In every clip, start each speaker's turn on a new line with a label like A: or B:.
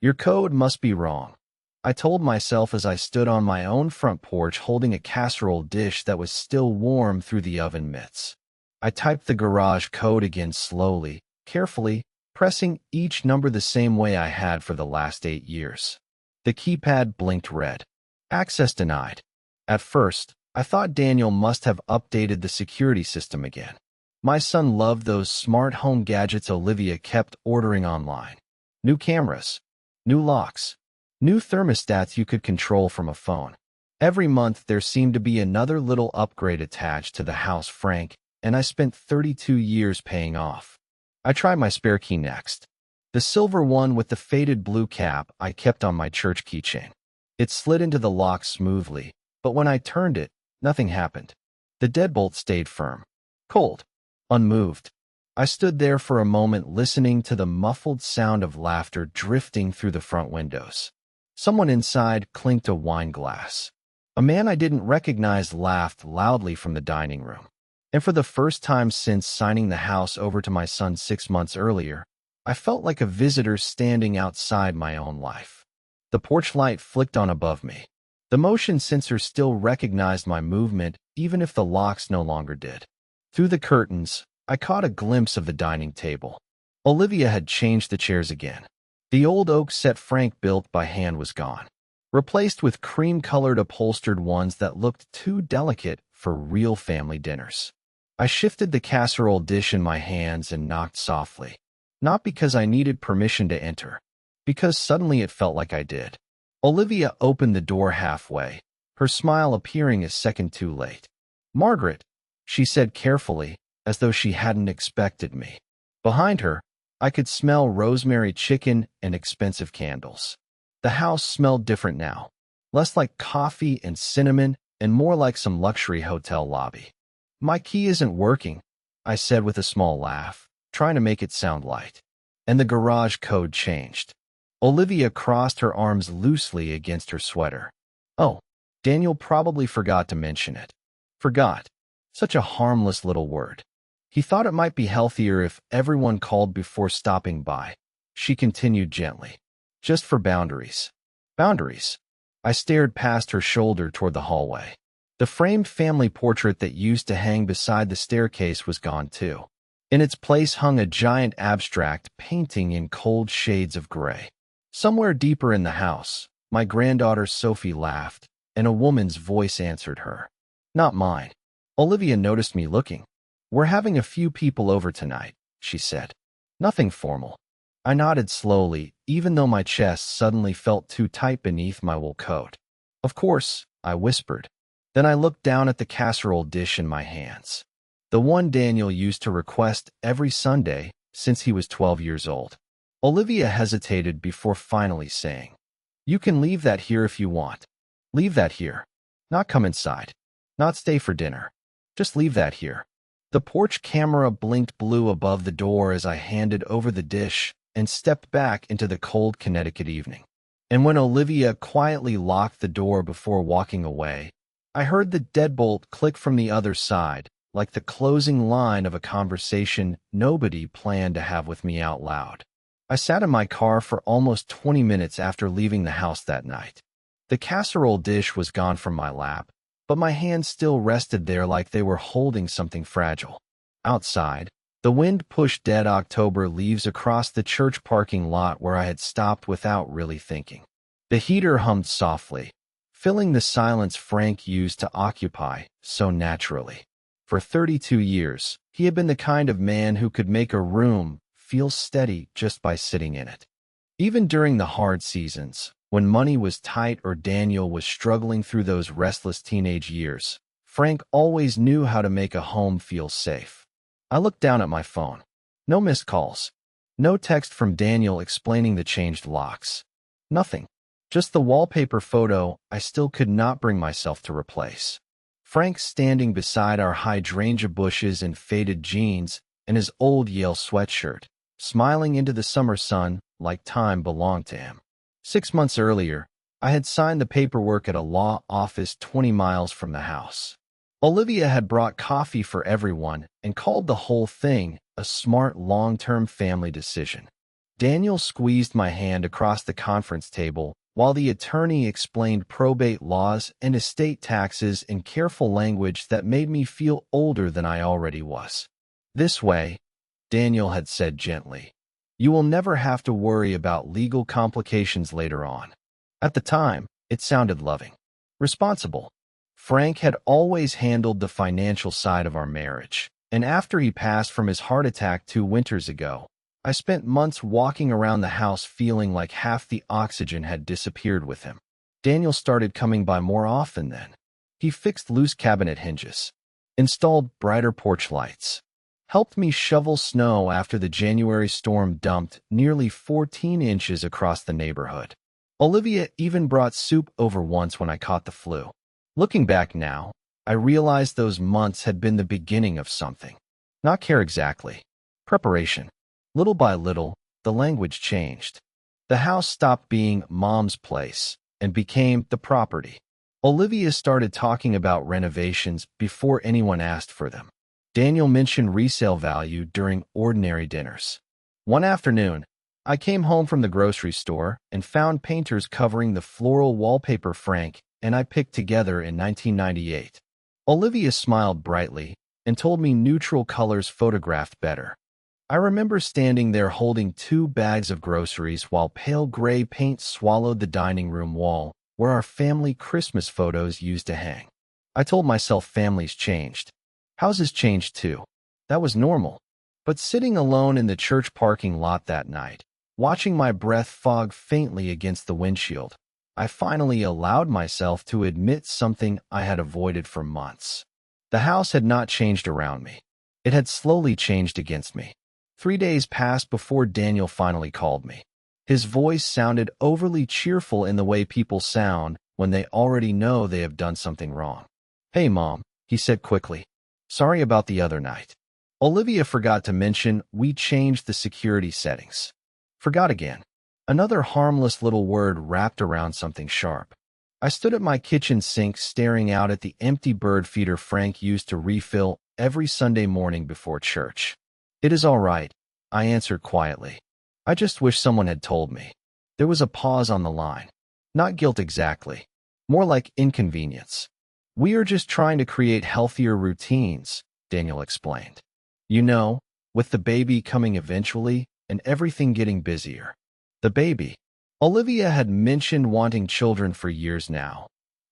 A: Your code must be wrong, I told myself as I stood on my own front porch holding a casserole dish that was still warm through the oven mitts. I typed the garage code again slowly, carefully, pressing each number the same way I had for the last 8 years. The keypad blinked red. Access denied. At first, I thought Daniel must have updated the security system again. My son loved those smart home gadgets Olivia kept ordering online. New cameras, new locks, new thermostats you could control from a phone. Every month there seemed to be another little upgrade attached to the house Frank and I spent 32 years paying off. I tried my spare key next. The silver one with the faded blue cap I kept on my church keychain. It slid into the lock smoothly, but when I turned it, nothing happened. The deadbolt stayed firm. Cold. Unmoved. I stood there for a moment listening to the muffled sound of laughter drifting through the front windows. Someone inside clinked a wine glass. A man I didn't recognize laughed loudly from the dining room. And for the first time since signing the house over to my son 6 months earlier, I felt like a visitor standing outside my own life. The porch light flicked on above me. The motion sensor still recognized my movement, even if the locks no longer did. Through the curtains, I caught a glimpse of the dining table. Olivia had changed the chairs again. The old oak set Frank built by hand was gone, replaced with cream-colored upholstered ones that looked too delicate for real family dinners. I shifted the casserole dish in my hands and knocked softly, not because I needed permission to enter, because suddenly it felt like I did. Olivia opened the door halfway, her smile appearing a second too late. "Margaret," she said carefully, as though she hadn't expected me. Behind her, I could smell rosemary chicken and expensive candles. The house smelled different now, less like coffee and cinnamon and more like some luxury hotel lobby. "My key isn't working," I said with a small laugh, trying to make it sound light. And the garage code changed. Olivia crossed her arms loosely against her sweater. "Oh, Daniel probably forgot to mention it." Forgot. Such a harmless little word. He thought it might be healthier if everyone called before stopping by. She continued gently. "Just for boundaries." Boundaries. I stared past her shoulder toward the hallway. The framed family portrait that used to hang beside the staircase was gone too. In its place hung a giant abstract painting in cold shades of gray. Somewhere deeper in the house, my granddaughter Sophie laughed, and a woman's voice answered her. Not mine. Olivia noticed me looking. "We're having a few people over tonight," she said. "Nothing formal." I nodded slowly, even though my chest suddenly felt too tight beneath my wool coat. "Of course," I whispered. Then I looked down at the casserole dish in my hands. The one Daniel used to request every Sunday since he was 12 years old. Olivia hesitated before finally saying, "You can leave that here if you want. Leave that here. Not come inside. Not stay for dinner. Just leave that here." The porch camera blinked blue above the door as I handed over the dish and stepped back into the cold Connecticut evening. And when Olivia quietly locked the door before walking away, I heard the deadbolt click from the other side, like the closing line of a conversation nobody planned to have with me out loud. I sat in my car for almost 20 minutes after leaving the house that night. The casserole dish was gone from my lap, but my hands still rested there like they were holding something fragile. Outside, the wind pushed dead October leaves across the church parking lot where I had stopped without really thinking. The heater hummed softly, filling the silence Frank used to occupy so naturally. For 32 years, he had been the kind of man who could make a room feel steady just by sitting in it. Even during the hard seasons, when money was tight or Daniel was struggling through those restless teenage years, Frank always knew how to make a home feel safe. I looked down at my phone. No missed calls. No text from Daniel explaining the changed locks. Nothing. Just the wallpaper photo I still could not bring myself to replace. Frank standing beside our hydrangea bushes in faded jeans and his old Yale sweatshirt, smiling into the summer sun like time belonged to him. 6 months earlier, I had signed the paperwork at a law office 20 miles from the house. Olivia had brought coffee for everyone and called the whole thing a smart long-term family decision. Daniel squeezed my hand across the conference table while the attorney explained probate laws and estate taxes in careful language that made me feel older than I already was. This way, Daniel had said gently, you will never have to worry about legal complications later on. At the time, it sounded loving. Responsible. Frank had always handled the financial side of our marriage, and after he passed from his heart attack 2 winters ago, I spent months walking around the house feeling like half the oxygen had disappeared with him. Daniel started coming by more often then. He fixed loose cabinet hinges, installed brighter porch lights, helped me shovel snow after the January storm dumped nearly 14 inches across the neighborhood. Olivia even brought soup over once when I caught the flu. Looking back now, I realized those months had been the beginning of something. Not care exactly. Preparation. Little by little, the language changed. The house stopped being Mom's place and became the property. Olivia started talking about renovations before anyone asked for them. Daniel mentioned resale value during ordinary dinners. One afternoon, I came home from the grocery store and found painters covering the floral wallpaper Frank and I picked together in 1998. Olivia smiled brightly and told me neutral colors photographed better. I remember standing there holding 2 bags of groceries while pale gray paint swallowed the dining room wall where our family Christmas photos used to hang. I told myself families changed. Houses changed too. That was normal. But sitting alone in the church parking lot that night, watching my breath fog faintly against the windshield, I finally allowed myself to admit something I had avoided for months. The house had not changed around me. It had slowly changed against me. 3 days passed before Daniel finally called me. His voice sounded overly cheerful in the way people sound when they already know they have done something wrong. Hey, Mom, he said quickly. Sorry about the other night. Olivia forgot to mention we changed the security settings. Forgot again. Another harmless little word wrapped around something sharp. I stood at my kitchen sink staring out at the empty bird feeder Frank used to refill every Sunday morning before church. It is all right, I answered quietly. I just wish someone had told me. There was a pause on the line. Not guilt exactly. More like inconvenience. We are just trying to create healthier routines, Daniel explained. You know, with the baby coming eventually and everything getting busier. The baby. Olivia had mentioned wanting children for years now,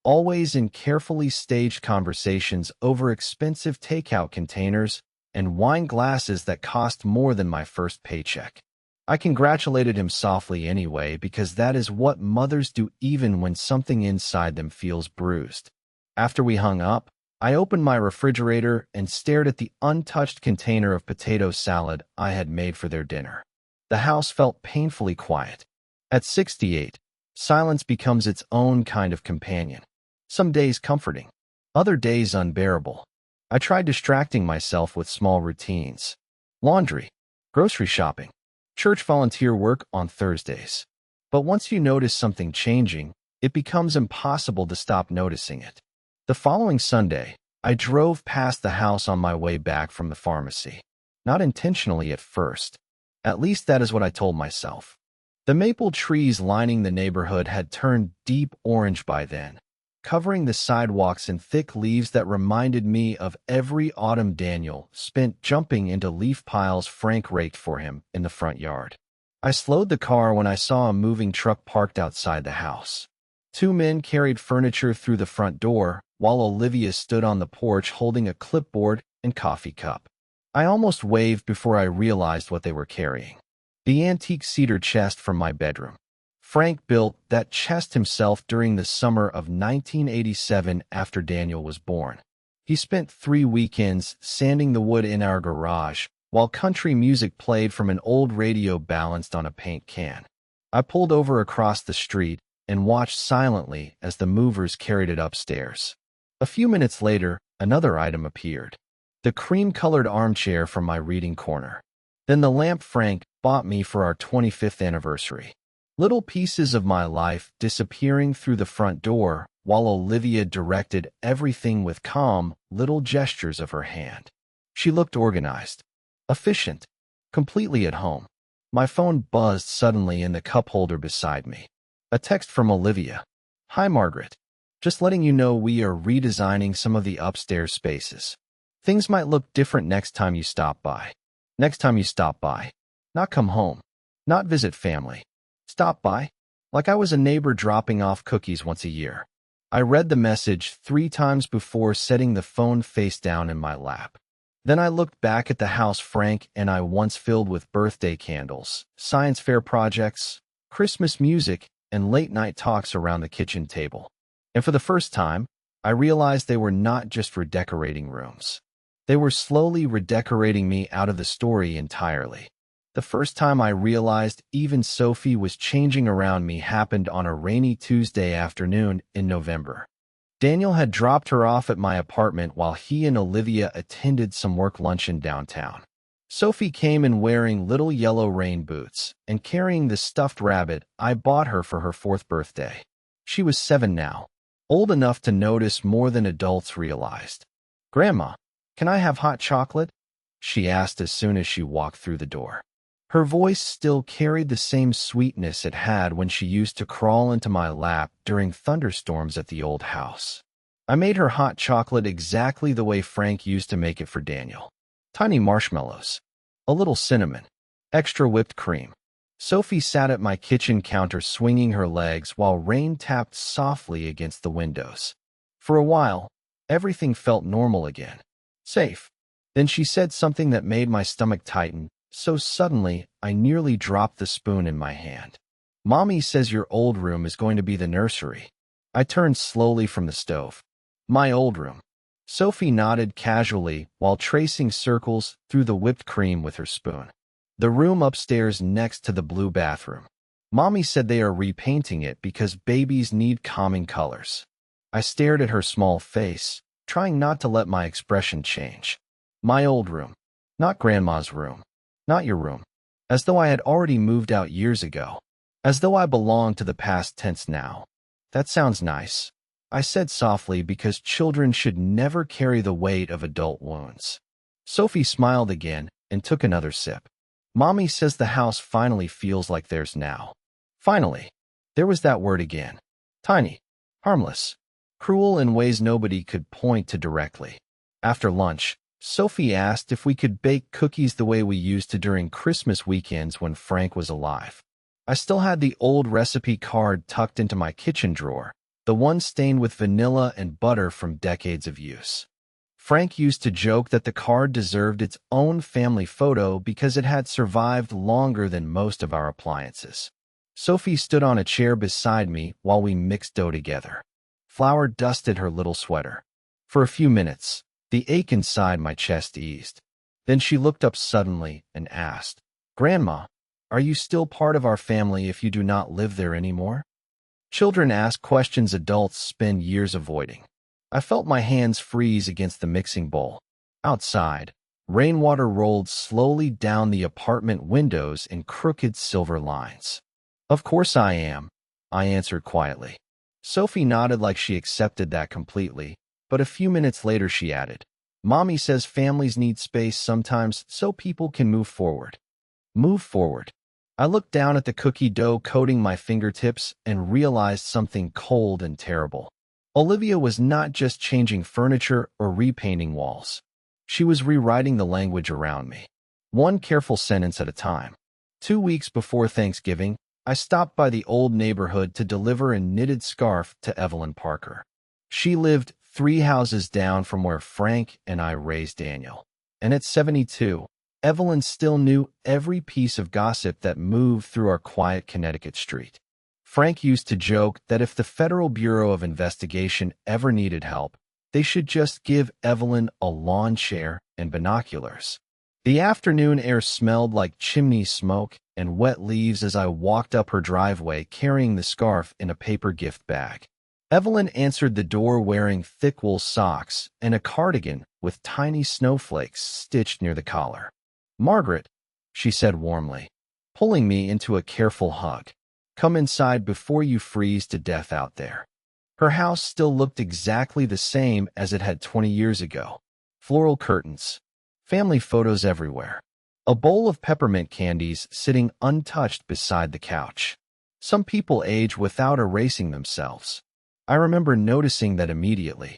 A: always in carefully staged conversations over expensive takeout containers and wine glasses that cost more than my first paycheck. I congratulated him softly anyway because that is what mothers do even when something inside them feels bruised. After we hung up, I opened my refrigerator and stared at the untouched container of potato salad I had made for their dinner. The house felt painfully quiet. At 68, silence becomes its own kind of companion. Some days comforting, other days unbearable. I tried distracting myself with small routines. Laundry, grocery shopping, church volunteer work on Thursdays. But once you notice something changing, it becomes impossible to stop noticing it. The following Sunday, I drove past the house on my way back from the pharmacy. Not intentionally at first. At least that is what I told myself. The maple trees lining the neighborhood had turned deep orange by then, covering the sidewalks in thick leaves that reminded me of every autumn Daniel spent jumping into leaf piles Frank raked for him in the front yard. I slowed the car when I saw a moving truck parked outside the house. 2 men carried furniture through the front door, while Olivia stood on the porch holding a clipboard and coffee cup. I almost waved before I realized what they were carrying. The antique cedar chest from my bedroom. Frank built that chest himself during the summer of 1987 after Daniel was born. He spent 3 weekends sanding the wood in our garage, while country music played from an old radio balanced on a paint can. I pulled over across the street and watched silently as the movers carried it upstairs. A few minutes later, another item appeared. The cream-colored armchair from my reading corner. Then the lamp Frank bought me for our 25th anniversary. Little pieces of my life disappearing through the front door, while Olivia directed everything with calm, little gestures of her hand. She looked organized, efficient, completely at home. My phone buzzed suddenly in the cup holder beside me. A text from Olivia. Hi, Margaret. Just letting you know we are redesigning some of the upstairs spaces. Things might look different next time you stop by. Next time you stop by. Not come home. Not visit family. Stop by. Like I was a neighbor dropping off cookies once a year. I read the message 3 times before setting the phone face down in my lap. Then I looked back at the house Frank and I once filled with birthday candles, science fair projects, Christmas music, and late-night talks around the kitchen table. And for the first time, I realized they were not just redecorating rooms. They were slowly redecorating me out of the story entirely. The first time I realized even Sophie was changing around me happened on a rainy Tuesday afternoon in November. Daniel had dropped her off at my apartment while he and Olivia attended some work luncheon downtown. Sophie came in wearing little yellow rain boots and carrying the stuffed rabbit I bought her for her 4th birthday. She was 7 now, old enough to notice more than adults realized. "Grandma, can I have hot chocolate?" she asked as soon as she walked through the door. Her voice still carried the same sweetness it had when she used to crawl into my lap during thunderstorms at the old house. I made her hot chocolate exactly the way Frank used to make it for Daniel. Tiny marshmallows, a little cinnamon, extra whipped cream. Sophie sat at my kitchen counter swinging her legs while rain tapped softly against the windows. For a while, everything felt normal again. Safe. Then she said something that made my stomach tighten. So suddenly, I nearly dropped the spoon in my hand. "Mommy says your old room is going to be the nursery." I turned slowly from the stove. "My old room." Sophie nodded casually while tracing circles through the whipped cream with her spoon. "The room upstairs next to the blue bathroom. Mommy said they are repainting it because babies need calming colors." I stared at her small face, trying not to let my expression change. "My old room. Not Grandma's room. Not your room." As though I had already moved out years ago. As though I belonged to the past tense now. "That sounds nice," I said softly because children should never carry the weight of adult wounds. Sophie smiled again and took another sip. "Mommy says the house finally feels like theirs now." Finally. There was that word again. Tiny. Harmless. Cruel in ways nobody could point to directly. After lunch, Sophie asked if we could bake cookies the way we used to during Christmas weekends when Frank was alive. I still had the old recipe card tucked into my kitchen drawer, the one stained with vanilla and butter from decades of use. Frank used to joke that the card deserved its own family photo because it had survived longer than most of our appliances. Sophie stood on a chair beside me while we mixed dough together. Flour dusted her little sweater. For a few minutes, the ache inside my chest eased. Then she looked up suddenly and asked, "Grandma, are you still part of our family if you do not live there anymore?" Children ask questions adults spend years avoiding. I felt my hands freeze against the mixing bowl. Outside, rainwater rolled slowly down the apartment windows in crooked silver lines. "Of course I am," I answered quietly. Sophie nodded like she accepted that completely. But a few minutes later she added, "Mommy says families need space sometimes so people can move forward." Move forward. I looked down at the cookie dough coating my fingertips and realized something cold and terrible. Olivia was not just changing furniture or repainting walls. She was rewriting the language around me, one careful sentence at a time. 2 weeks before Thanksgiving, I stopped by the old neighborhood to deliver a knitted scarf to Evelyn Parker. She lived 3 houses down from where Frank and I raised Daniel. And at 72, Evelyn still knew every piece of gossip that moved through our quiet Connecticut street. Frank used to joke that if the Federal Bureau of Investigation ever needed help, they should just give Evelyn a lawn chair and binoculars. The afternoon air smelled like chimney smoke and wet leaves as I walked up her driveway carrying the scarf in a paper gift bag. Evelyn answered the door wearing thick wool socks and a cardigan with tiny snowflakes stitched near the collar. "Margaret," she said warmly, pulling me into a careful hug. "Come inside before you freeze to death out there." Her house still looked exactly the same as it had 20 years ago. Floral curtains. Family photos everywhere. A bowl of peppermint candies sitting untouched beside the couch. Some people age without erasing themselves. I remember noticing that immediately.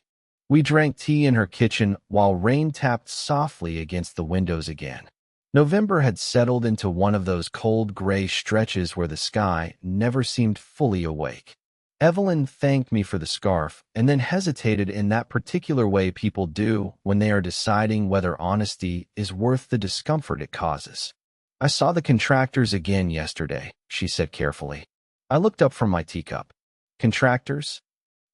A: We drank tea in her kitchen while rain tapped softly against the windows again. November had settled into one of those cold gray stretches where the sky never seemed fully awake. Evelyn thanked me for the scarf and then hesitated in that particular way people do when they are deciding whether honesty is worth the discomfort it causes. I saw the contractors again yesterday, she said carefully. I looked up from my teacup. Contractors?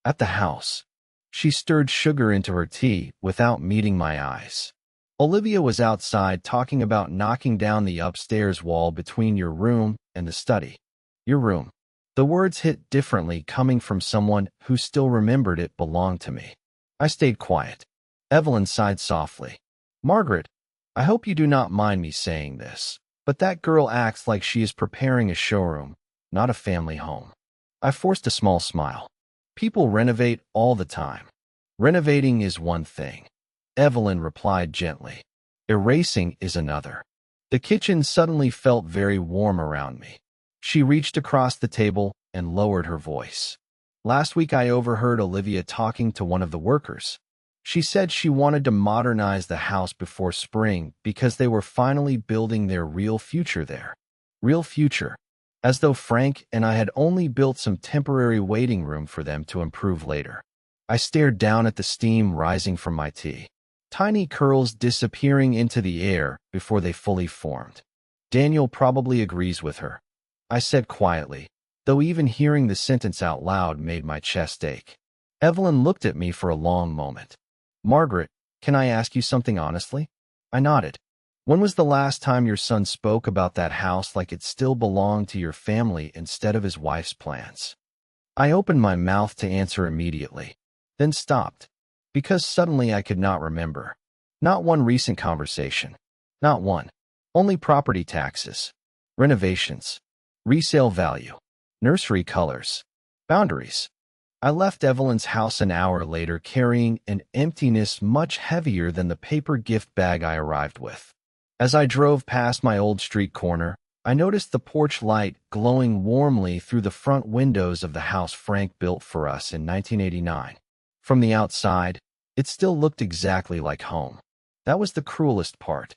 A: At the house. She stirred sugar into her tea without meeting my eyes. Olivia was outside talking about knocking down the upstairs wall between your room and the study. Your room. The words hit differently coming from someone who still remembered it belonged to me. I stayed quiet. Evelyn sighed softly. Margaret, I hope you do not mind me saying this, but that girl acts like she is preparing a showroom, not a family home. I forced a small smile. People renovate all the time. Renovating is one thing. Evelyn replied gently. Erasing is another. The kitchen suddenly felt very warm around me. She reached across the table and lowered her voice. Last week I overheard Olivia talking to one of the workers. She said she wanted to modernize the house before spring because they were finally building their real future there. Real future. As though Frank and I had only built some temporary waiting room for them to improve later. I stared down at the steam rising from my tea. Tiny curls disappearing into the air before they fully formed. Daniel probably agrees with her, I said quietly, though even hearing the sentence out loud made my chest ache. Evelyn looked at me for a long moment. Margaret, can I ask you something honestly? I nodded. When was the last time your son spoke about that house like it still belonged to your family instead of his wife's plans? I opened my mouth to answer immediately, then stopped. Because suddenly I could not remember. Not one recent conversation. Not one. Only property taxes. Renovations. Resale value. Nursery colors. Boundaries. I left Evelyn's house an hour later carrying an emptiness much heavier than the paper gift bag I arrived with. As I drove past my old street corner, I noticed the porch light glowing warmly through the front windows of the house Frank built for us in 1989. From the outside, it still looked exactly like home. That was the cruelest part.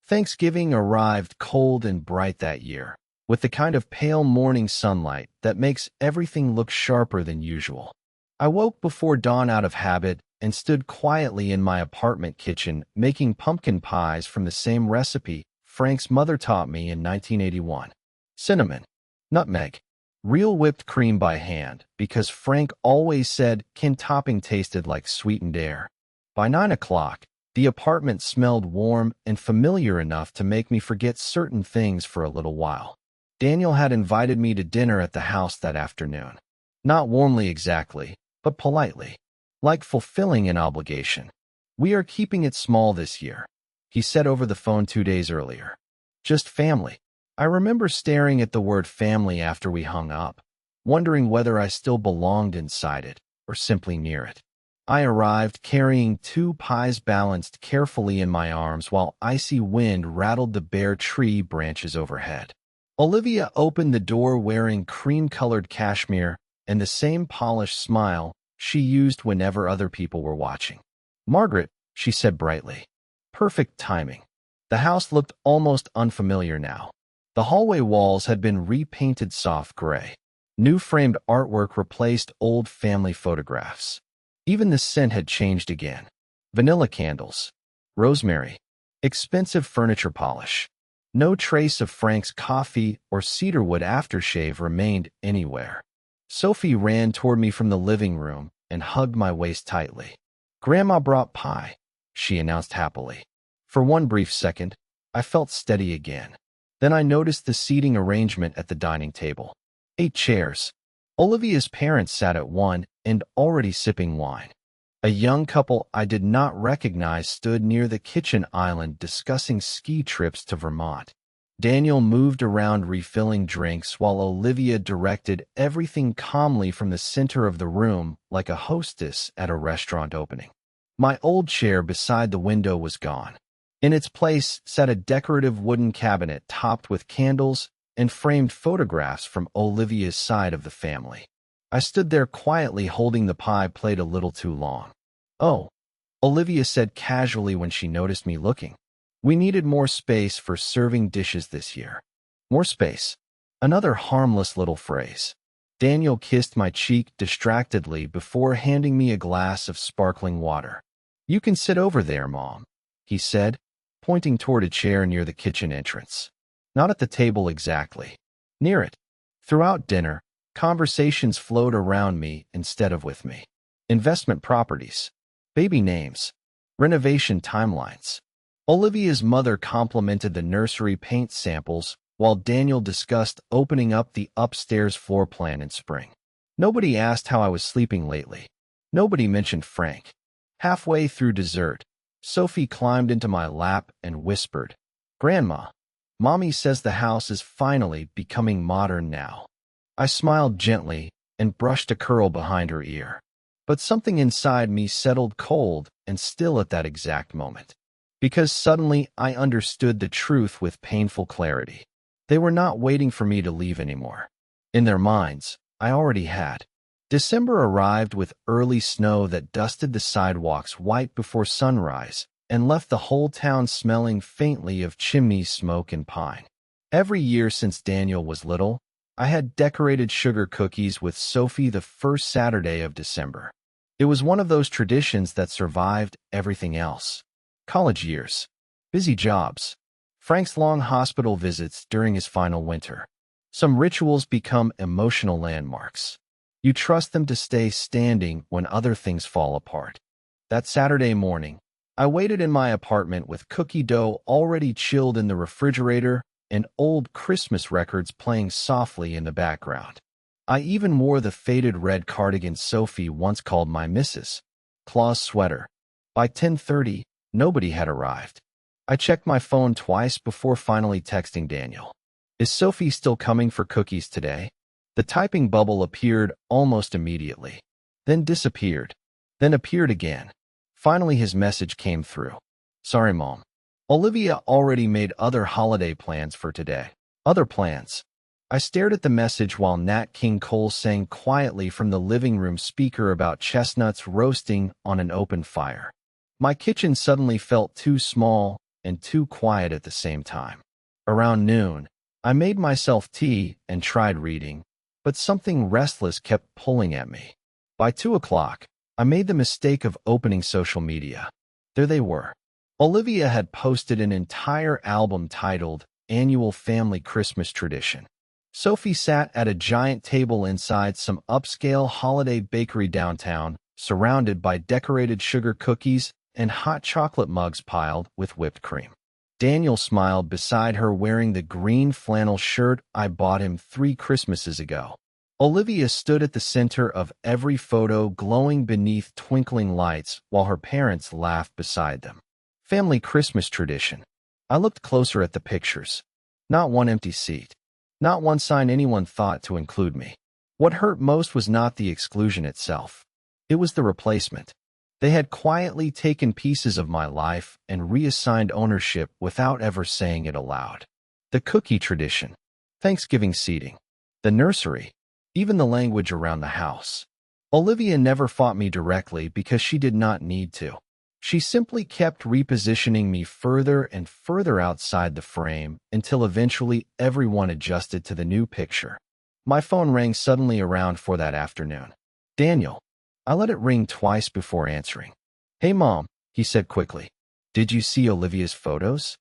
A: Thanksgiving arrived cold and bright that year, with the kind of pale morning sunlight that makes everything look sharper than usual. I woke before dawn out of habit and stood quietly in my apartment kitchen making pumpkin pies from the same recipe Frank's mother taught me in 1981. Cinnamon, nutmeg, real whipped cream by hand, because Frank always said topping tasted like sweetened air. By 9 o'clock, the apartment smelled warm and familiar enough to make me forget certain things for a little while. Daniel had invited me to dinner at the house that afternoon. Not warmly exactly, but politely, like fulfilling an obligation. We are keeping it small this year, he said over the phone 2 days earlier. Just family. I remember staring at the word family after we hung up, wondering whether I still belonged inside it or simply near it. I arrived carrying 2 pies balanced carefully in my arms while icy wind rattled the bare tree branches overhead. Olivia opened the door wearing cream-colored cashmere and the same polished smile she used whenever other people were watching. Margaret, she said brightly. Perfect timing. The house looked almost unfamiliar now. The hallway walls had been repainted soft gray. New framed artwork replaced old family photographs. Even the scent had changed again. Vanilla candles, rosemary, expensive furniture polish. No trace of Frank's coffee or cedarwood aftershave remained anywhere. Sophie ran toward me from the living room and hugged my waist tightly. Grandma brought pie, she announced happily. For one brief second, I felt steady again. Then I noticed the seating arrangement at the dining table. 8 chairs. Olivia's parents sat at one end, already sipping wine. A young couple I did not recognize stood near the kitchen island discussing ski trips to Vermont. Daniel moved around refilling drinks while Olivia directed everything calmly from the center of the room like a hostess at a restaurant opening. My old chair beside the window was gone. In its place sat a decorative wooden cabinet topped with candles and framed photographs from Olivia's side of the family. I stood there quietly holding the pie plate a little too long. "Oh," Olivia said casually when she noticed me looking. "We needed more space for serving dishes this year." More space. Another harmless little phrase. Daniel kissed my cheek distractedly before handing me a glass of sparkling water. "You can sit over there, Mom," he said, pointing toward a chair near the kitchen entrance. Not at the table exactly. Near it. Throughout dinner, conversations flowed around me instead of with me. Investment properties, baby names, renovation timelines. Olivia's mother complimented the nursery paint samples, while Daniel discussed opening up the upstairs floor plan in spring. Nobody asked how I was sleeping lately. Nobody mentioned Frank. Halfway through dessert, Sophie climbed into my lap and whispered, "Grandma, Mommy says the house is finally becoming modern now." I smiled gently and brushed a curl behind her ear. But something inside me settled cold and still at that exact moment. Because suddenly I understood the truth with painful clarity. They were not waiting for me to leave anymore. In their minds, I already had. December arrived with early snow that dusted the sidewalks white before sunrise and left the whole town smelling faintly of chimney smoke and pine. Every year since Daniel was little, I had decorated sugar cookies with Sophie the first Saturday of December. It was one of those traditions that survived everything else. College years, busy jobs, Frank's long hospital visits during his final winter. Some rituals become emotional landmarks. You trust them to stay standing when other things fall apart. That Saturday morning, I waited in my apartment with cookie dough already chilled in the refrigerator and old Christmas records playing softly in the background. I even wore the faded red cardigan Sophie once called my Mrs. Claus sweater. By 10:30, nobody had arrived. I checked my phone twice before finally texting Daniel. "Is Sophie still coming for cookies today?" The typing bubble appeared almost immediately, then disappeared, then appeared again. Finally his message came through. "Sorry, Mom. Olivia already made other holiday plans for today." Other plans. I stared at the message while Nat King Cole sang quietly from the living room speaker about chestnuts roasting on an open fire. My kitchen suddenly felt too small and too quiet at the same time. Around noon, I made myself tea and tried reading, but something restless kept pulling at me. By 2 o'clock, I made the mistake of opening social media. There they were. Olivia had posted an entire album titled Annual Family Christmas Tradition. Sophie sat at a giant table inside some upscale holiday bakery downtown, surrounded by decorated sugar cookies and hot chocolate mugs piled with whipped cream. Daniel smiled beside her wearing the green flannel shirt I bought him 3 Christmases ago. Olivia stood at the center of every photo, glowing beneath twinkling lights, while her parents laughed beside them. Family Christmas tradition. I looked closer at the pictures. Not one empty seat. Not one sign anyone thought to include me. What hurt most was not the exclusion itself. It was the replacement. They had quietly taken pieces of my life and reassigned ownership without ever saying it aloud. The cookie tradition, Thanksgiving seating, the nursery, even the language around the house. Olivia never fought me directly because she did not need to. She simply kept repositioning me further and further outside the frame until eventually everyone adjusted to the new picture. My phone rang suddenly around 4 that afternoon. "Daniel." I let it ring twice before answering. "Hey, Mom," he said quickly. "Did you see Olivia's photos?"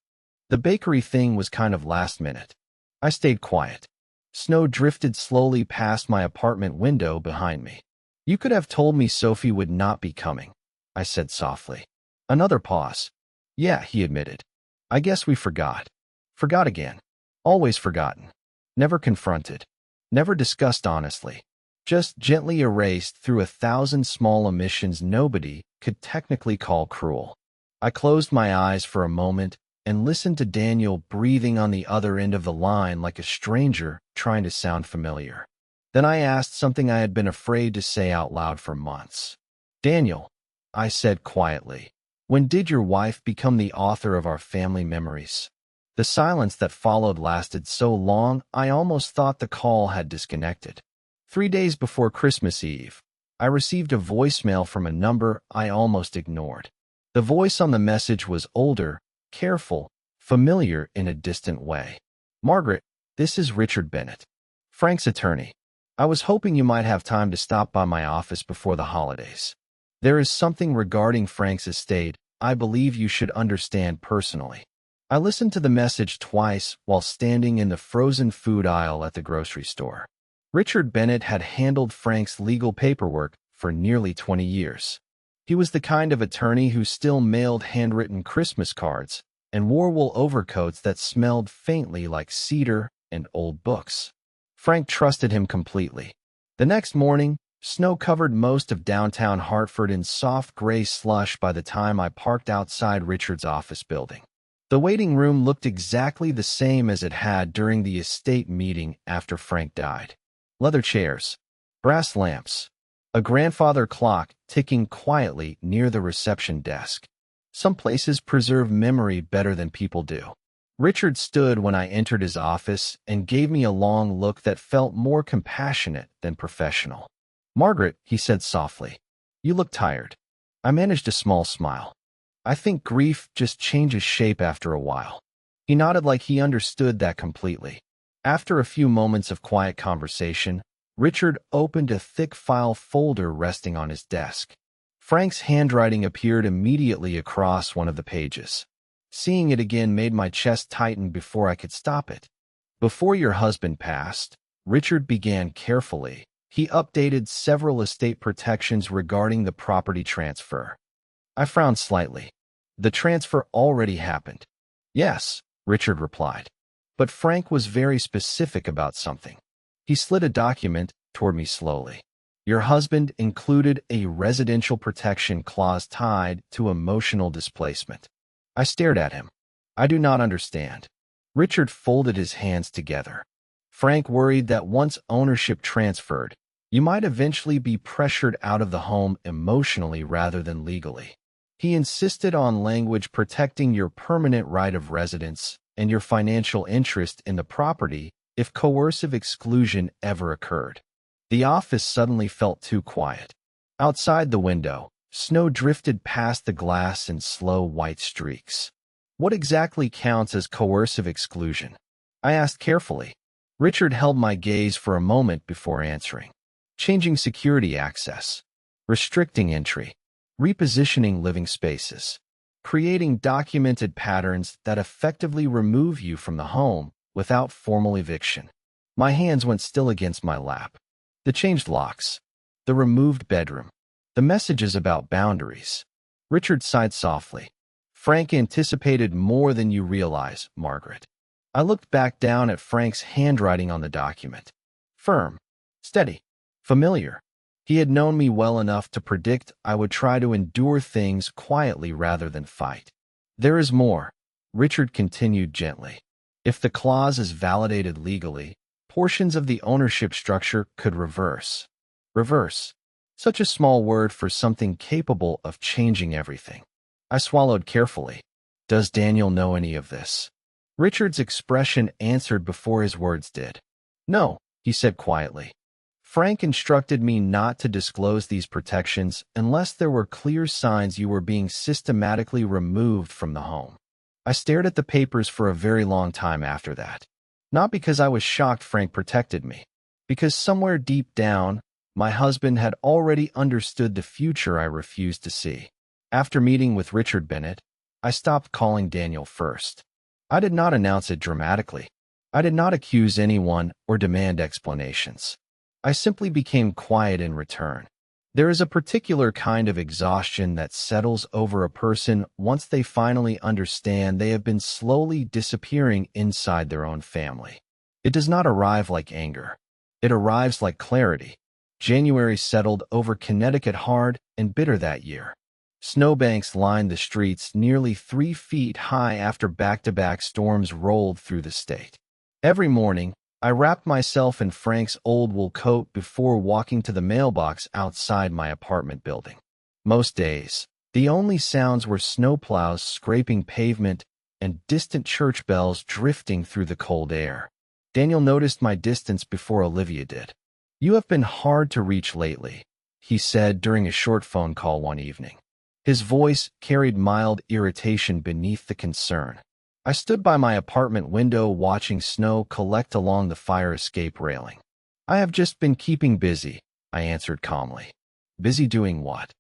A: The bakery thing was kind of last minute. I stayed quiet. Snow drifted slowly past my apartment window behind me. "You could have told me Sophie would not be coming," I said softly. Another pause. "Yeah," he admitted. "I guess we forgot. Forgot again. Always forgotten. Never confronted. Never discussed honestly. Just gently erased through 1,000 small omissions nobody could technically call cruel." I closed my eyes for a moment and listened to Daniel breathing on the other end of the line like a stranger trying to sound familiar. Then I asked something I had been afraid to say out loud for months. "Daniel," I said quietly, When did your wife become the author of our family memories? The silence that followed lasted so long, I almost thought the call had disconnected. 3 days before Christmas Eve, I received a voicemail from a number I almost ignored. The voice on the message was older, careful, familiar in a distant way. Margaret, this is Richard Bennett, Frank's attorney. I was hoping you might have time to stop by my office before the holidays. There is something regarding Frank's estate I believe you should understand personally. I listened to the message twice while standing in the frozen food aisle at the grocery store. Richard Bennett had handled Frank's legal paperwork for nearly 20 years. He was the kind of attorney who still mailed handwritten Christmas cards and wore wool overcoats that smelled faintly like cedar and old books. Frank trusted him completely. The next morning, snow covered most of downtown Hartford in soft gray slush by the time I parked outside Richard's office building. The waiting room looked exactly the same as it had during the estate meeting after Frank died. Leather chairs, brass lamps, a grandfather clock ticking quietly near the reception desk. Some places preserve memory better than people do. Richard stood when I entered his office and gave me a long look that felt more compassionate than professional. Margaret, he said softly, you look tired. I managed a small smile. I think grief just changes shape after a while. He nodded like he understood that completely. After a few moments of quiet conversation, Richard opened a thick file folder resting on his desk. Frank's handwriting appeared immediately across one of the pages. Seeing it again made my chest tighten before I could stop it. Before your husband passed, Richard began carefully. He updated several estate protections regarding the property transfer. I frowned slightly. The transfer already happened. Yes, Richard replied. But Frank was very specific about something. He slid a document toward me slowly. Your husband included a residential protection clause tied to emotional displacement. I stared at him. I do not understand. Richard folded his hands together. Frank worried that once ownership transferred, you might eventually be pressured out of the home emotionally rather than legally. He insisted on language protecting your permanent right of residence and your financial interest in the property if coercive exclusion ever occurred. The office suddenly felt too quiet. Outside the window, snow drifted past the glass in slow white streaks. What exactly counts as coercive exclusion? I asked carefully. Richard held my gaze for a moment before answering. Changing security access, restricting entry, repositioning living spaces, creating documented patterns that effectively remove you from the home without formal eviction. My hands went still against my lap. The changed locks, the removed bedroom, the messages about boundaries. Richard sighed softly. Frank anticipated more than you realize, Margaret. I looked back down at Frank's handwriting on the document. Firm, steady, familiar. He had known me well enough to predict I would try to endure things quietly rather than fight. There is more, Richard continued gently. If the clause is validated legally, portions of the ownership structure could reverse. Reverse. Such a small word for something capable of changing everything. I swallowed carefully. Does Daniel know any of this? Richard's expression answered before his words did. No, he said quietly. Frank instructed me not to disclose these protections unless there were clear signs you were being systematically removed from the home. I stared at the papers for a very long time after that. Not because I was shocked Frank protected me, because somewhere deep down, my husband had already understood the future I refused to see. After meeting with Richard Bennett, I stopped calling Daniel first. I did not announce it dramatically. I did not accuse anyone or demand explanations. I simply became quiet in return. There is a particular kind of exhaustion that settles over a person once they finally understand they have been slowly disappearing inside their own family. It does not arrive like anger. It arrives like clarity. January settled over Connecticut hard and bitter that year. Snowbanks lined the streets nearly 3 feet high after back-to-back storms rolled through the state. Every morning, I wrapped myself in Frank's old wool coat before walking to the mailbox outside my apartment building. Most days, The only sounds were snowplows scraping pavement and distant church bells drifting through the cold air. Daniel noticed my distance before Olivia did. "You have been hard to reach lately," he said during a short phone call one evening. His voice carried mild irritation beneath the concern. I stood by my apartment window watching snow collect along the fire escape railing. "I have just been keeping busy," I answered calmly. "Busy doing what?"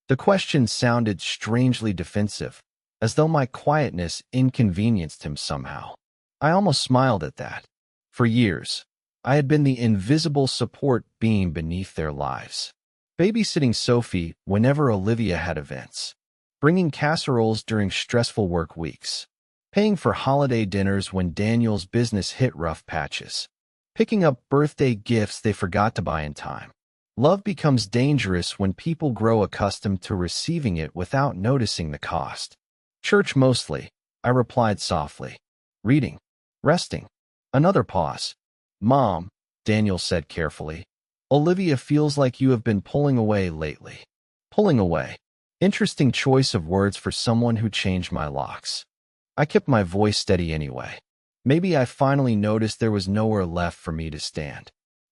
A: The question sounded strangely defensive, as though my quietness inconvenienced him somehow. I almost smiled at that. For years, I had been the invisible support beam beneath their lives. Babysitting Sophie whenever Olivia had events, bringing casseroles during stressful work weeks, paying for holiday dinners when Daniel's business hit rough patches, picking up birthday gifts they forgot to buy in time. Love becomes dangerous when people grow accustomed to receiving it without noticing the cost. "Church mostly," I replied softly. "Reading. Resting." Another pause. "Mom," Daniel said carefully, "Olivia feels like you have been pulling away lately." Pulling away. Interesting choice of words for someone who changed my locks. I kept my voice steady anyway. Maybe I finally noticed there was nowhere left for me to stand.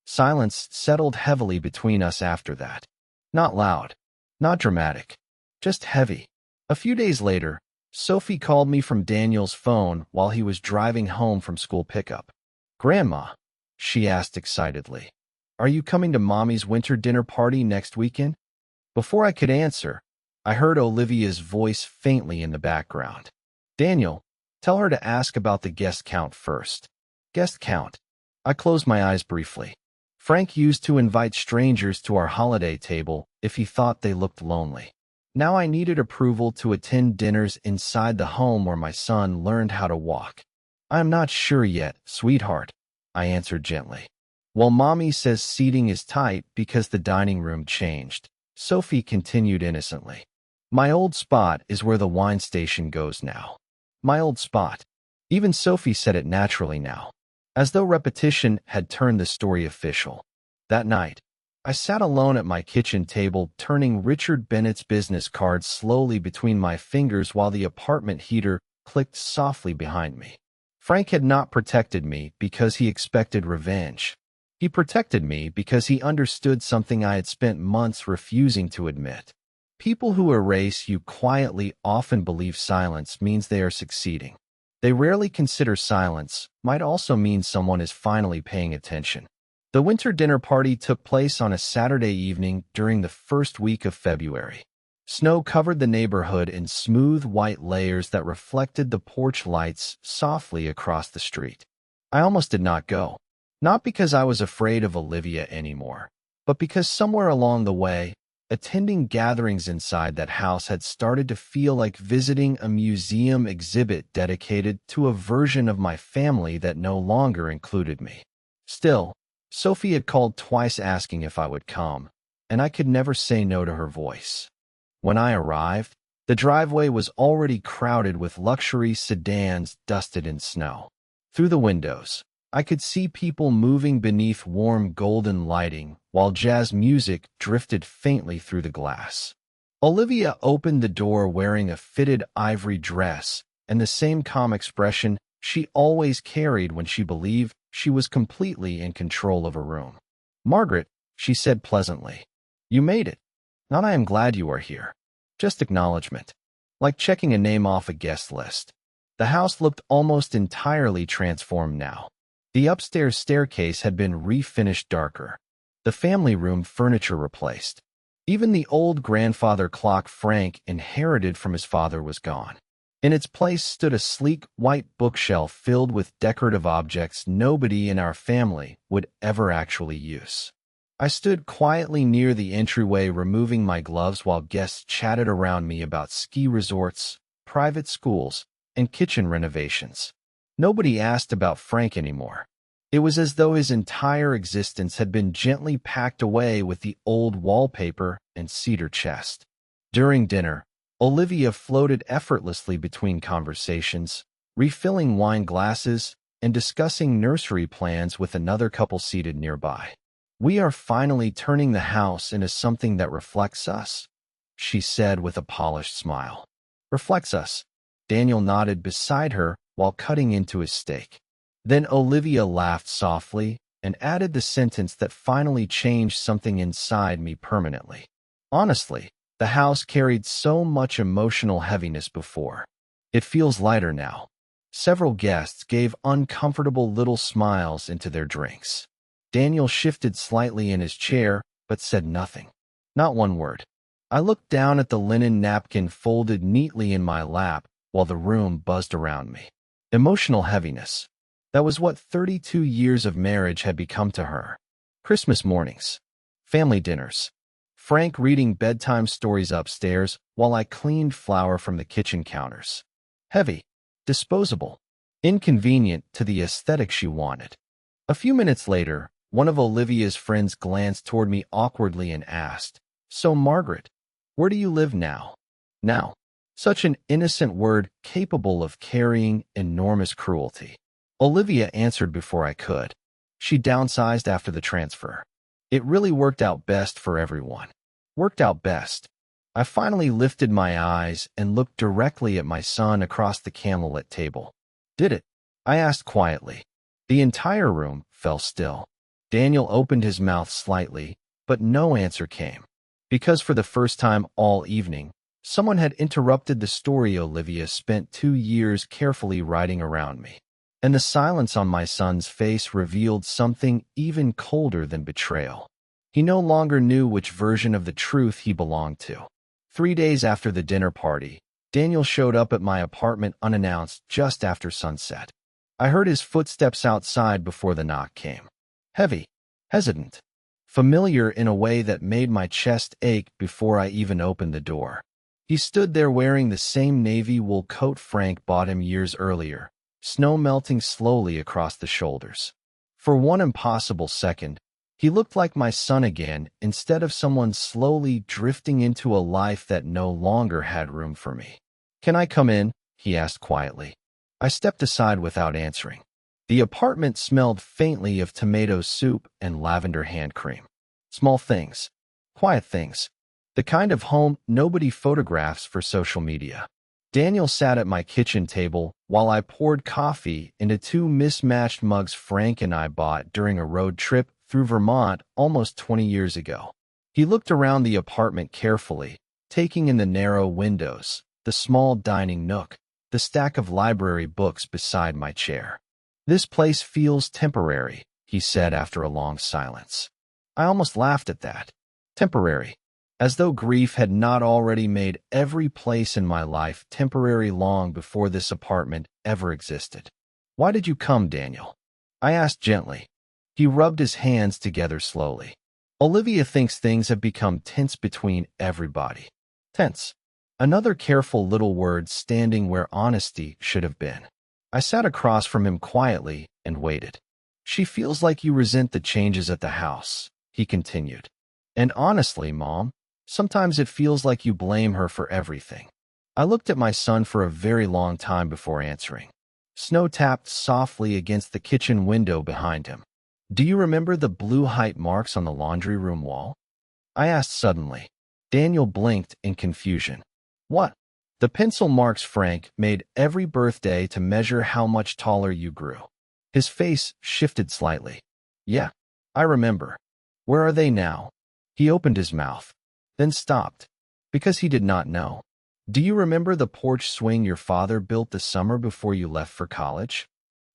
A: Silence settled heavily between us after that. Not loud, not dramatic, just heavy. A few days later, Sophie called me from Daniel's phone while he was driving home from school pickup. "Grandma," she asked excitedly, "are you coming to Mommy's winter dinner party next weekend?" Before I could answer, I heard Olivia's voice faintly in the background. "Daniel, tell her to ask about the guest count first." Guest count. I closed my eyes briefly. Frank used to invite strangers to our holiday table if he thought they looked lonely. Now I needed approval to attend dinners inside the home where my son learned how to walk. "I am not sure yet, sweetheart," I answered gently. "Well, Mommy says seating is tight because the dining room changed," Sophie continued innocently. "My old spot is where the wine station goes now." My old spot. Even Sophie said it naturally now, as though repetition had turned the story official. That night, I sat alone at my kitchen table, turning Richard Bennett's business cards slowly between my fingers while the apartment heater clicked softly behind me. Frank had not protected me because he expected revenge. He protected me because he understood something I had spent months refusing to admit. People who erase you quietly often believe silence means they are succeeding. They rarely consider silence might also mean someone is finally paying attention. The winter dinner party took place on a Saturday evening during the first week of February. Snow covered the neighborhood in smooth white layers that reflected the porch lights softly across the street. I almost did not go. Not because I was afraid of Olivia anymore, but because somewhere along the way, attending gatherings inside that house had started to feel like visiting a museum exhibit dedicated to a version of my family that no longer included me. Still, Sophie had called twice asking if I would come, and I could never say no to her voice. When I arrived, the driveway was already crowded with luxury sedans dusted in snow. Through the windows, I could see people moving beneath warm golden lighting while jazz music drifted faintly through the glass. Olivia opened the door wearing a fitted ivory dress and the same calm expression she always carried when she believed she was completely in control of a room. "Margaret," she said pleasantly, "you made it. Not I am glad you are here. Just acknowledgement. Like checking a name off a guest list." The house looked almost entirely transformed now. The upstairs staircase had been refinished darker. The family room furniture replaced. Even the old grandfather clock Frank inherited from his father was gone. In its place stood a sleek white bookshelf filled with decorative objects nobody in our family would ever actually use. I stood quietly near the entryway, removing my gloves while guests chatted around me about ski resorts, private schools, and kitchen renovations. Nobody asked about Frank anymore. It was as though his entire existence had been gently packed away with the old wallpaper and cedar chest. During dinner, Olivia floated effortlessly between conversations, refilling wine glasses and discussing nursery plans with another couple seated nearby. "We are finally turning the house into something that reflects us," she said with a polished smile. Reflects us. Daniel nodded beside her while cutting into his steak. Then Olivia laughed softly and added the sentence that finally changed something inside me permanently. Honestly, the house carried so much emotional heaviness before. It feels lighter now. Several guests gave uncomfortable little smiles into their drinks. Daniel shifted slightly in his chair, but said nothing. Not one word. I looked down at the linen napkin folded neatly in my lap while the room buzzed around me. Emotional heaviness. That was what 32 years of marriage had become to her. Christmas mornings. Family dinners. Frank reading bedtime stories upstairs while I cleaned flour from the kitchen counters. Heavy. Disposable. Inconvenient to the aesthetic she wanted. A few minutes later, one of Olivia's friends glanced toward me awkwardly and asked, "So, Margaret, where do you live now?" Now. Such an innocent word capable of carrying enormous cruelty. Olivia answered before I could. She downsized after the transfer. It really worked out best for everyone. Worked out best. I finally lifted my eyes and looked directly at my son across the candlelit table. Did it? I asked quietly. The entire room fell still. Daniel opened his mouth slightly, but no answer came. Because for the first time all evening, someone had interrupted the story Olivia spent 2 years carefully writing around me. And the silence on my son's face revealed something even colder than betrayal. He no longer knew which version of the truth he belonged to. 3 days after the dinner party, Daniel showed up at my apartment unannounced just after sunset. I heard his footsteps outside before the knock came. Heavy, hesitant, familiar in a way that made my chest ache before I even opened the door. He stood there wearing the same navy wool coat Frank bought him years earlier, snow melting slowly across the shoulders. For one impossible second, he looked like my son again instead of someone slowly drifting into a life that no longer had room for me. "Can I come in?" he asked quietly. I stepped aside without answering. The apartment smelled faintly of tomato soup and lavender hand cream. Small things. Quiet things. The kind of home nobody photographs for social media. Daniel sat at my kitchen table while I poured coffee into 2 mismatched mugs Frank and I bought during a road trip through Vermont almost 20 years ago. He looked around the apartment carefully, taking in the narrow windows, the small dining nook, the stack of library books beside my chair. "This place feels temporary," he said after a long silence. I almost laughed at that. Temporary. As though grief had not already made every place in my life temporary long before this apartment ever existed. "Why did you come, Daniel?" I asked gently. He rubbed his hands together slowly. "Olivia thinks things have become tense between everybody." Tense. Another careful little word standing where honesty should have been. I sat across from him quietly and waited. "She feels like you resent the changes at the house," he continued. "And honestly, Mom, sometimes it feels like you blame her for everything." I looked at my son for a very long time before answering. Snow tapped softly against the kitchen window behind him. "Do you remember the blue height marks on the laundry room wall?" I asked suddenly. Daniel blinked in confusion. "What?" "The pencil marks Frank made every birthday to measure how much taller you grew." His face shifted slightly. "Yeah, I remember. Where are they now?" He opened his mouth, then stopped, because he did not know. "Do you remember the porch swing your father built the summer before you left for college?"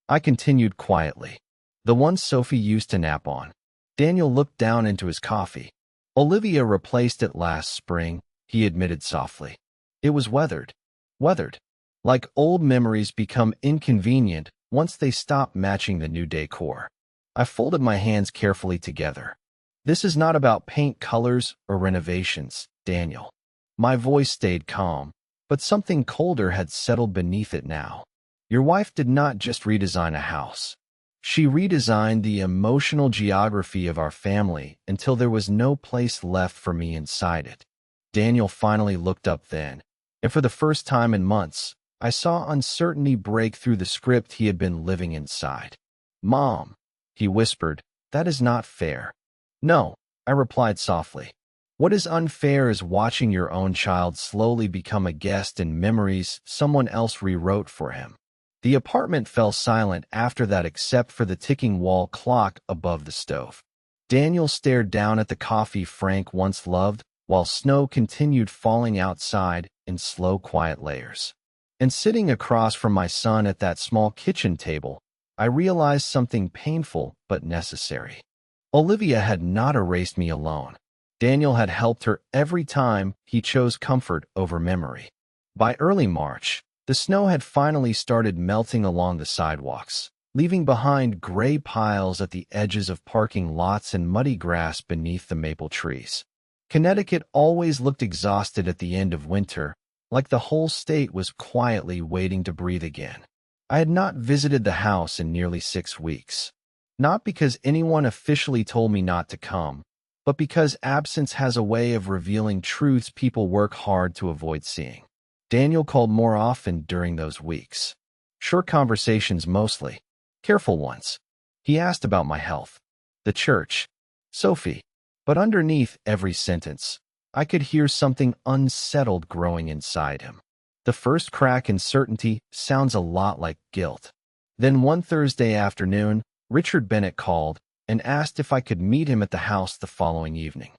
A: I continued quietly. "The one Sophie used to nap on." Daniel looked down into his coffee. "Olivia replaced it last spring," he admitted softly. "It was weathered. Weathered. Like old memories become inconvenient once they stop matching the new decor." I folded my hands carefully together. "This is not about paint colors or renovations, Daniel." My voice stayed calm, but something colder had settled beneath it now. "Your wife did not just redesign a house. She redesigned the emotional geography of our family until there was no place left for me inside it." Daniel finally looked up then, and for the first time in months, I saw uncertainty break through the script he had been living inside. "Mom," he whispered, "that is not fair." "No," I replied softly. What is unfair is watching your own child slowly become a guest in memories someone else rewrote for him. The apartment fell silent after that except for the ticking wall clock above the stove. Daniel stared down at the coffee Frank once loved, while snow continued falling outside in slow, quiet layers. And sitting across from my son at that small kitchen table, I realized something painful but necessary. Olivia had not erased me alone. Daniel had helped her every time he chose comfort over memory. By early March, the snow had finally started melting along the sidewalks, leaving behind gray piles at the edges of parking lots and muddy grass beneath the maple trees. Connecticut always looked exhausted at the end of winter, like the whole state was quietly waiting to breathe again. I had not visited the house in nearly 6 weeks. Not because anyone officially told me not to come, but because absence has a way of revealing truths people work hard to avoid seeing. Daniel called more often during those weeks. Short conversations mostly. Careful ones. He asked about my health, the church, Sophie. But underneath every sentence, I could hear something unsettled growing inside him. The first crack in certainty sounds a lot like guilt. Then one Thursday afternoon, Richard Bennett called and asked if I could meet him at the house the following evening.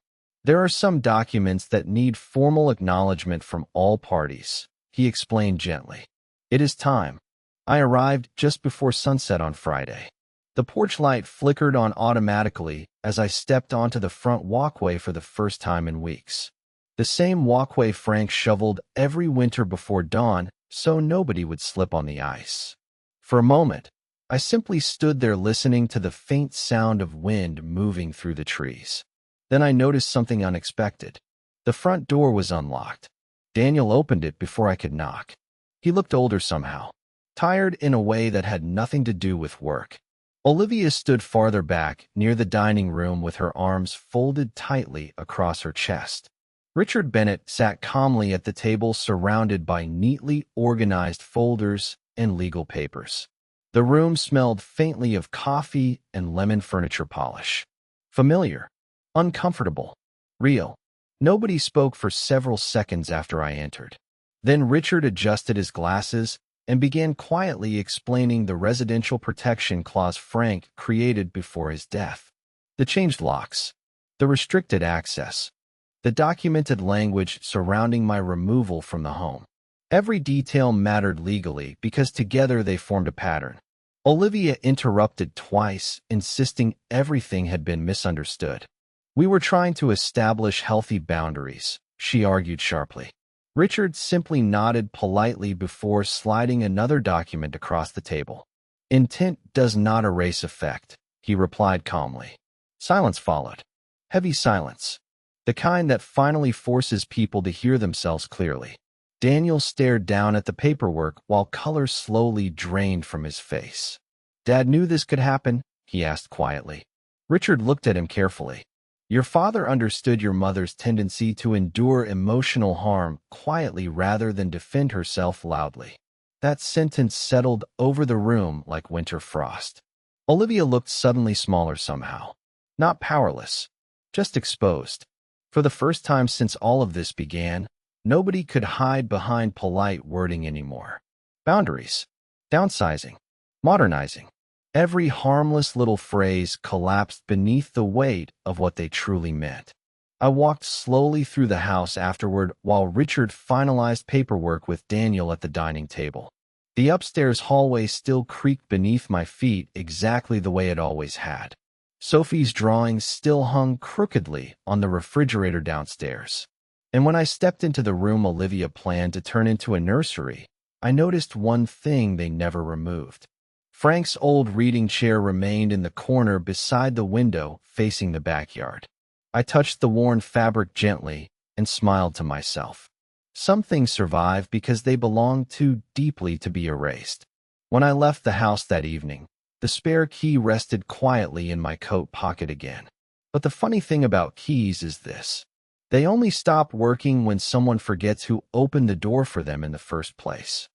A: There are some documents that need formal acknowledgement from all parties, he explained gently. It is time. I arrived just before sunset on Friday. The porch light flickered on automatically as I stepped onto the front walkway for the first time in weeks. The same walkway Frank shoveled every winter before dawn so nobody would slip on the ice. For a moment, I simply stood there listening to the faint sound of wind moving through the trees. Then I noticed something unexpected. The front door was unlocked. Daniel opened it before I could knock. He looked older somehow, tired in a way that had nothing to do with work. Olivia stood farther back, near the dining room with her arms folded tightly across her chest. Richard Bennett sat calmly at the table surrounded by neatly organized folders and legal papers. The room smelled faintly of coffee and lemon furniture polish. Familiar, uncomfortable, real. Nobody spoke for several seconds after I entered. Then Richard adjusted his glasses and began quietly explaining the residential protection clause Frank created before his death. The changed locks, the restricted access, the documented language surrounding my removal from the home. Every detail mattered legally because together they formed a pattern. Olivia interrupted twice, insisting everything had been misunderstood. We were trying to establish healthy boundaries, she argued sharply. Richard simply nodded politely before sliding another document across the table. Intent does not erase effect, he replied calmly. Silence followed. Heavy silence. The kind that finally forces people to hear themselves clearly. Daniel stared down at the paperwork while color slowly drained from his face. Dad knew this could happen, he asked quietly. Richard looked at him carefully. Your father understood your mother's tendency to endure emotional harm quietly rather than defend herself loudly. That sentence settled over the room like winter frost. Olivia looked suddenly smaller somehow. Not powerless, just exposed. For the first time since all of this began, nobody could hide behind polite wording anymore. Boundaries, downsizing, modernizing. Every harmless little phrase collapsed beneath the weight of what they truly meant. I walked slowly through the house afterward while Richard finalized paperwork with Daniel at the dining table. The upstairs hallway still creaked beneath my feet exactly the way it always had. Sophie's drawings still hung crookedly on the refrigerator downstairs. And when I stepped into the room Olivia planned to turn into a nursery, I noticed one thing they never removed. Frank's old reading chair remained in the corner beside the window facing the backyard. I touched the worn fabric gently and smiled to myself. Some things survive because they belong too deeply to be erased. When I left the house that evening, the spare key rested quietly in my coat pocket again. But the funny thing about keys is this. They only stop working when someone forgets who opened the door for them in the first place.